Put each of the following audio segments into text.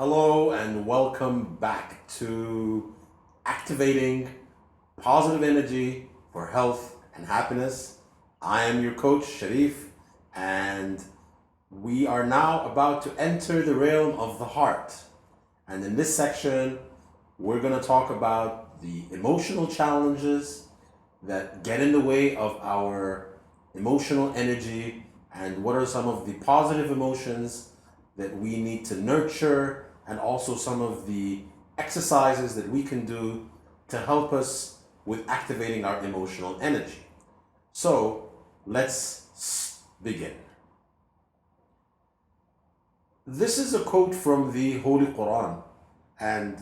Hello and welcome back to Activating Positive Energy for Health and Happiness. I am your coach, Sharif, and we are now about to enter the realm of the heart. And in this section, we're going to talk about the emotional challenges that get in the way of our emotional energy and what are some of the positive emotions that we need to nurture, and also some of the exercises that we can do to help us with activating our emotional energy. So let's begin. This is a quote from the Holy Quran, and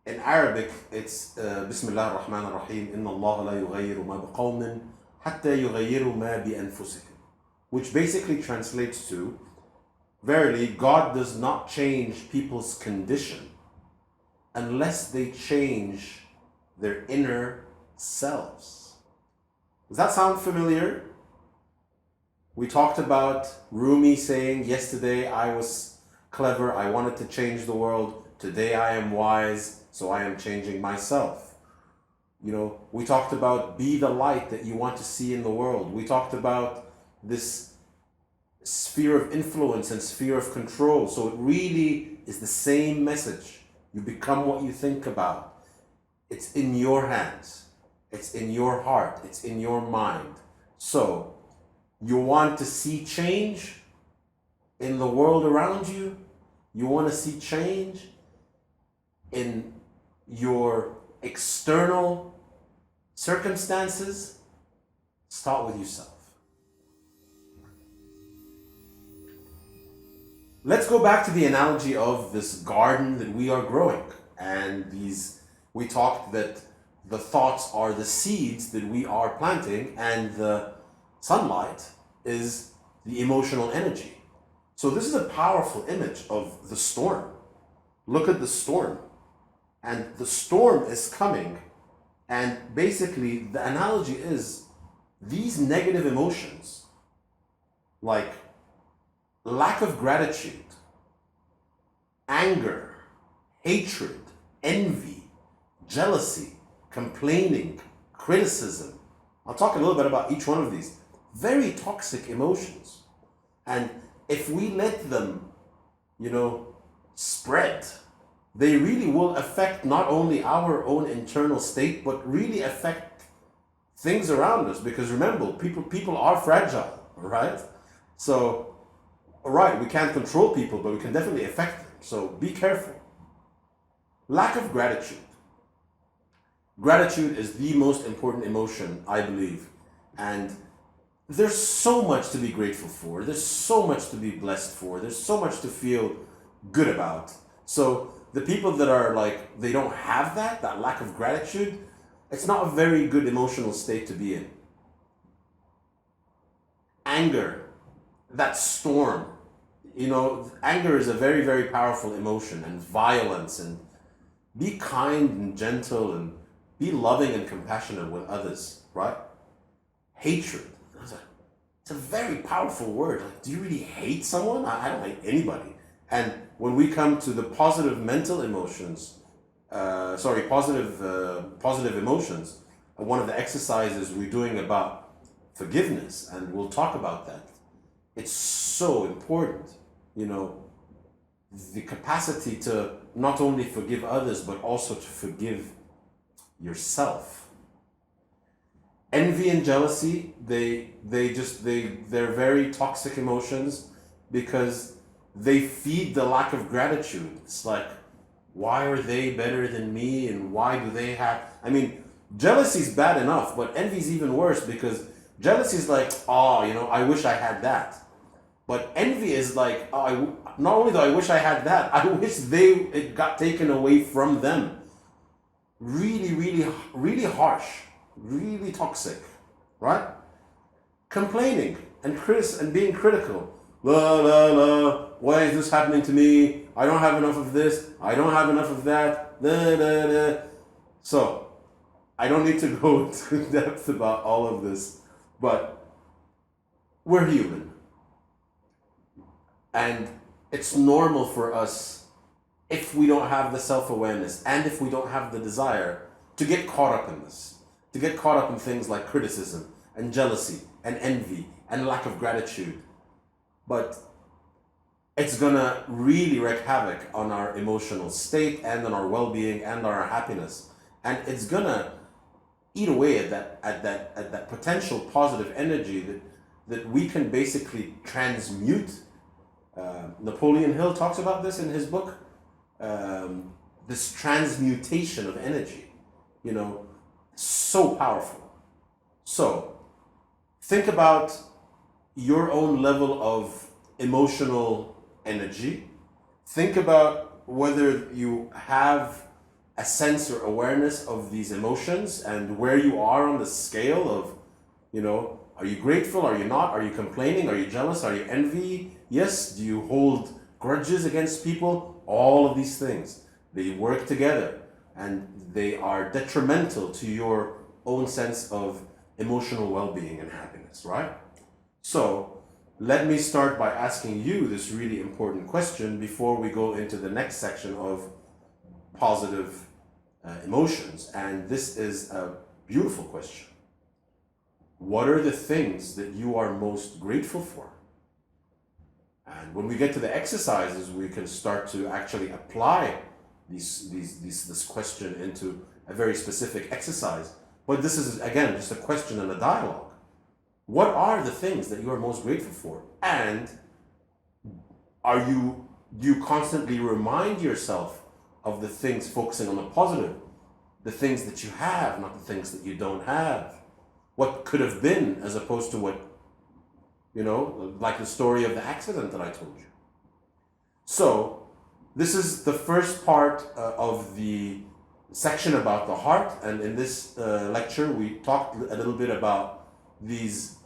in Arabic it's Bismillah ar-Rahman ar-Rahim, Inna Allah la yughayyiru ma biqawmin hatta yughayyiru ma bi anfusihim, which basically translates to, verily, God does not change people's condition unless they change their inner selves. Does that sound familiar? We talked about Rumi saying, yesterday I was clever, I wanted to change the world. Today I am wise, so I am changing myself. We talked about be the light that you want to see in the world. We talked about this sphere of influence and sphere of control. So it really is the same message. You become what you think about. It's in your hands. It's in your heart. It's in your mind. So you want to see change in the world around you. You want to see change in your external circumstances. Start with yourself. Let's go back to the analogy of this garden that we are growing. And we talked that the thoughts are the seeds that we are planting, and the sunlight is the emotional energy. So this is a powerful image of the storm. Look at the storm. And the storm is coming. And basically the analogy is these negative emotions, like lack of gratitude, anger, hatred, envy, jealousy, complaining, criticism. I'll talk a little bit about each one of these. Very toxic emotions. And if we let them, spread, they really will affect not only our own internal state, but really affect things around us. Because remember, people are fragile, right? So, right, we can't control people, but we can definitely affect them. So be careful. Lack of gratitude. Gratitude is the most important emotion, I believe. And there's so much to be grateful for. There's so much to be blessed for. There's so much to feel good about. So the people that are like, they don't have that lack of gratitude, it's not a very good emotional state to be in. Anger, that storm. Anger is a very, very powerful emotion, and violence, and be kind and gentle and be loving and compassionate with others, right? Hatred. It's a very powerful word. Like, do you really hate someone? I don't hate anybody. And when we come to the positive mental emotions, positive emotions, one of the exercises we're doing about forgiveness, and we'll talk about that. It's so important, the capacity to not only forgive others, but also to forgive yourself. Envy and jealousy, they're very toxic emotions because they feed the lack of gratitude. It's like, why are they better than me? And why do they have, jealousy is bad enough, but envy is even worse, because jealousy is like, I wish I had that. But envy is like, not only do I wish I had that, I wish it got taken away from them. Really, really, really harsh, really toxic, right? Complaining and being critical. La la la, why is this happening to me? I don't have enough of this. I don't have enough of that. Da, da, da. So, I don't need to go into depth about all of this, but we're human. And it's normal for us, if we don't have the self-awareness and if we don't have the desire, to get caught up in this, to get caught up in things like criticism and jealousy and envy and lack of gratitude. But it's gonna really wreak havoc on our emotional state and on our well-being and on our happiness. And it's gonna eat away at that potential positive energy that we can basically transmute. Napoleon Hill talks about this in his book. This transmutation of energy, so powerful. So think about your own level of emotional energy. Think about whether you have a sense or awareness of these emotions and where you are on the scale of, are you grateful? Are you not? Are you complaining? Are you jealous? Are you envy? Yes. Do you hold grudges against people? All of these things, they work together and they are detrimental to your own sense of emotional well-being and happiness, right? So let me start by asking you this really important question before we go into the next section of positive emotions. And this is a beautiful question. What are the things that you are most grateful for? And when we get to the exercises, we can start to actually apply this question into a very specific exercise. But this is, again, just a question and a dialogue. What are the things that you are most grateful for? And do you constantly remind yourself of the things, focusing on the positive, the things that you have, not the things that you don't have? What could have been as opposed to what, like the story of the accident that I told you. So this is the first part of the section about the heart. And in this lecture, we talked a little bit about these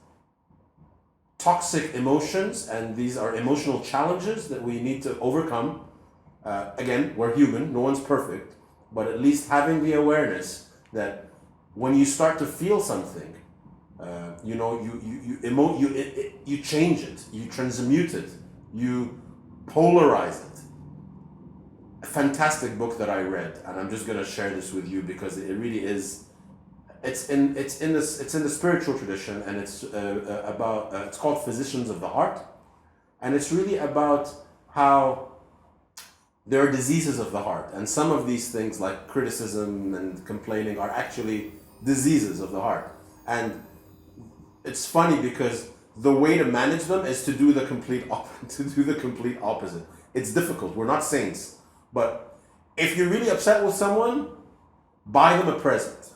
toxic emotions, and these are emotional challenges that we need to overcome. Again, we're human, no one's perfect, but at least having the awareness that when you start to feel something, you change it, you transmute it, you polarize it. A fantastic book that I read, and I'm just going to share this with you because it really is. It's in the spiritual tradition, and it's it's called Physicians of the Heart, and it's really about how there are diseases of the heart, and some of these things like criticism and complaining are actually diseases of the heart. And it's funny because the way to manage them is to do the complete opposite. It's difficult. We're not saints, but if you're really upset with someone, buy them a present.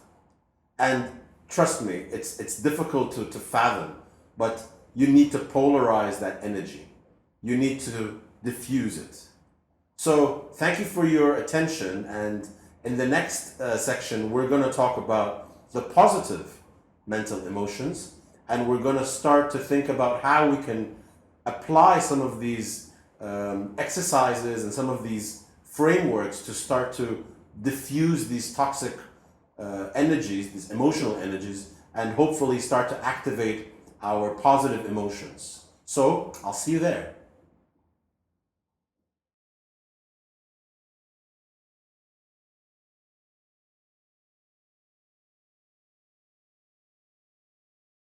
And trust me, it's difficult to fathom, but you need to polarize that energy. You need to diffuse it. So thank you for your attention. And in the next section, we're going to talk about the positive mental emotions. And we're going to start to think about how we can apply some of these exercises and some of these frameworks to start to diffuse these toxic energies, these emotional energies, and hopefully start to activate our positive emotions. So I'll see you there.